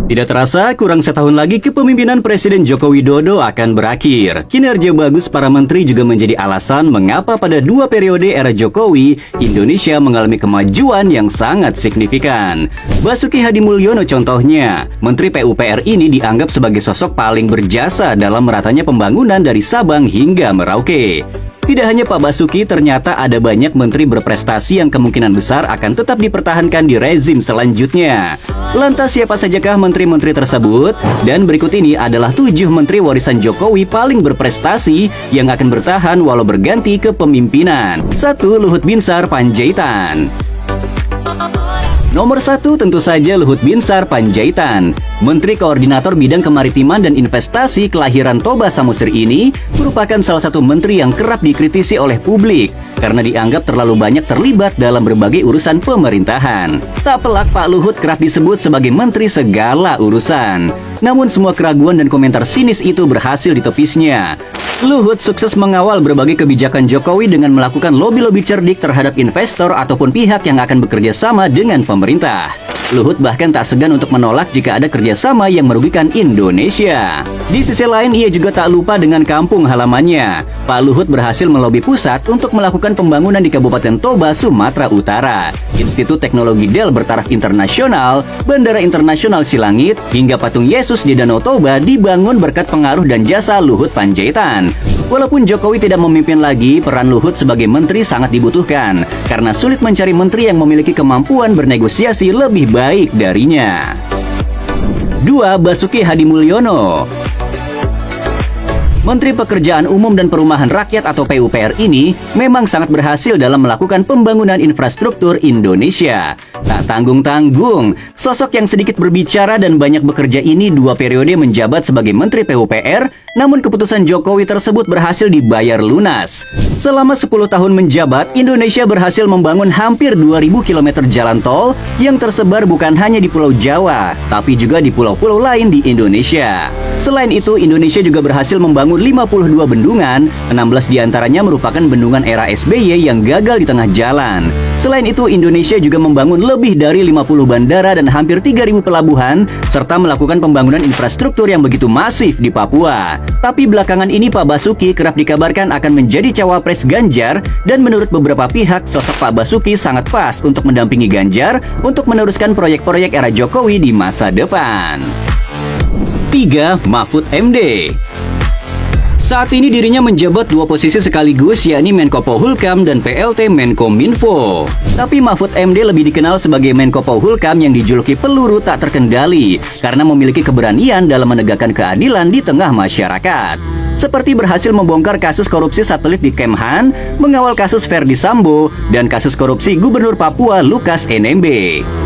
Tidak terasa, kurang setahun lagi kepemimpinan Presiden Joko Widodo akan berakhir. Kinerja bagus para menteri juga menjadi alasan mengapa pada 2 periode era Jokowi, Indonesia mengalami kemajuan yang sangat signifikan. Basuki Hadimulyono contohnya, Menteri PUPR ini dianggap sebagai sosok paling berjasa dalam meratanya pembangunan dari Sabang hingga Merauke. Tidak hanya Pak Basuki, ternyata ada banyak menteri berprestasi yang kemungkinan besar akan tetap dipertahankan di rezim selanjutnya. Lantas siapa sajakah menteri-menteri tersebut? Dan berikut ini adalah 7 menteri warisan Jokowi paling berprestasi yang akan bertahan walau berganti kepemimpinan. 1. Luhut Binsar Panjaitan. Nomor 1 tentu saja Luhut Binsar Panjaitan. Menteri Koordinator Bidang Kemaritiman dan Investasi kelahiran Toba Samosir ini merupakan salah satu menteri yang kerap dikritisi oleh publik karena dianggap terlalu banyak terlibat dalam berbagai urusan pemerintahan. Tak pelak Pak Luhut kerap disebut sebagai menteri segala urusan. Namun semua keraguan dan komentar sinis itu berhasil ditepisnya. Luhut sukses mengawal berbagai kebijakan Jokowi dengan melakukan lobi-lobi cerdik terhadap investor ataupun pihak yang akan bekerja sama dengan pemerintah. Luhut bahkan tak segan untuk menolak jika ada kerjasama yang merugikan Indonesia. Di sisi lain, ia juga tak lupa dengan kampung halamannya. Pak Luhut berhasil melobi pusat untuk melakukan pembangunan di Kabupaten Toba, Sumatera Utara. Institut Teknologi Dell bertaraf internasional, Bandara Internasional Silangit, hingga patung Yesus di Danau Toba dibangun berkat pengaruh dan jasa Luhut Panjaitan. Walaupun Jokowi tidak memimpin lagi, peran Luhut sebagai menteri sangat dibutuhkan karena sulit mencari menteri yang memiliki kemampuan bernegosiasi lebih baik darinya. 2. Basuki Hadimulyono. Menteri Pekerjaan Umum dan Perumahan Rakyat atau PUPR ini memang sangat berhasil dalam melakukan pembangunan infrastruktur Indonesia. Tak tanggung-tanggung, sosok yang sedikit berbicara dan banyak bekerja ini 2 periode menjabat sebagai Menteri PUPR, namun keputusan Jokowi tersebut berhasil dibayar lunas. Selama 10 tahun menjabat, Indonesia berhasil membangun hampir 2.000 km jalan tol yang tersebar bukan hanya di Pulau Jawa, tapi juga di pulau-pulau lain di Indonesia. Selain itu, Indonesia juga berhasil membangun 52 bendungan, 16 diantaranya merupakan bendungan era SBY yang gagal di tengah jalan. Selain itu, Indonesia juga membangun lebih dari 50 bandara dan hampir 3.000 pelabuhan, serta melakukan pembangunan infrastruktur yang begitu masif di Papua. Tapi belakangan ini Pak Basuki kerap dikabarkan akan menjadi cawapres Ganjar, dan menurut beberapa pihak, sosok Pak Basuki sangat pas untuk mendampingi Ganjar untuk meneruskan proyek-proyek era Jokowi di masa depan. 3. Mahfud MD. Saat ini dirinya menjabat 2 posisi sekaligus, yakni Menko Polhukam dan PLT Menkominfo. Tapi Mahfud MD lebih dikenal sebagai Menko Polhukam yang dijuluki peluru tak terkendali karena memiliki keberanian dalam menegakkan keadilan di tengah masyarakat. Seperti berhasil membongkar kasus korupsi satelit di Kemhan, mengawal kasus Ferdy Sambo, dan kasus korupsi Gubernur Papua Lukas NMB.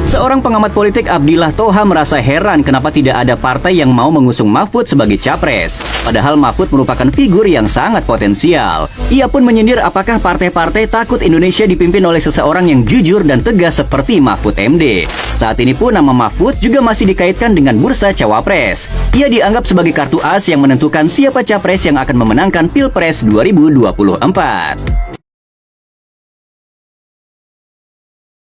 Seorang pengamat politik Abdillah Toha merasa heran kenapa tidak ada partai yang mau mengusung Mahfud sebagai capres. Padahal Mahfud merupakan figur yang sangat potensial. Ia pun menyindir apakah partai-partai takut Indonesia dipimpin oleh seseorang yang jujur dan tegas seperti Mahfud MD. Saat ini pun nama Mahfud juga masih dikaitkan dengan bursa cawapres. Ia dianggap sebagai kartu as yang menentukan siapa capres yang akan memenangkan Pilpres 2024.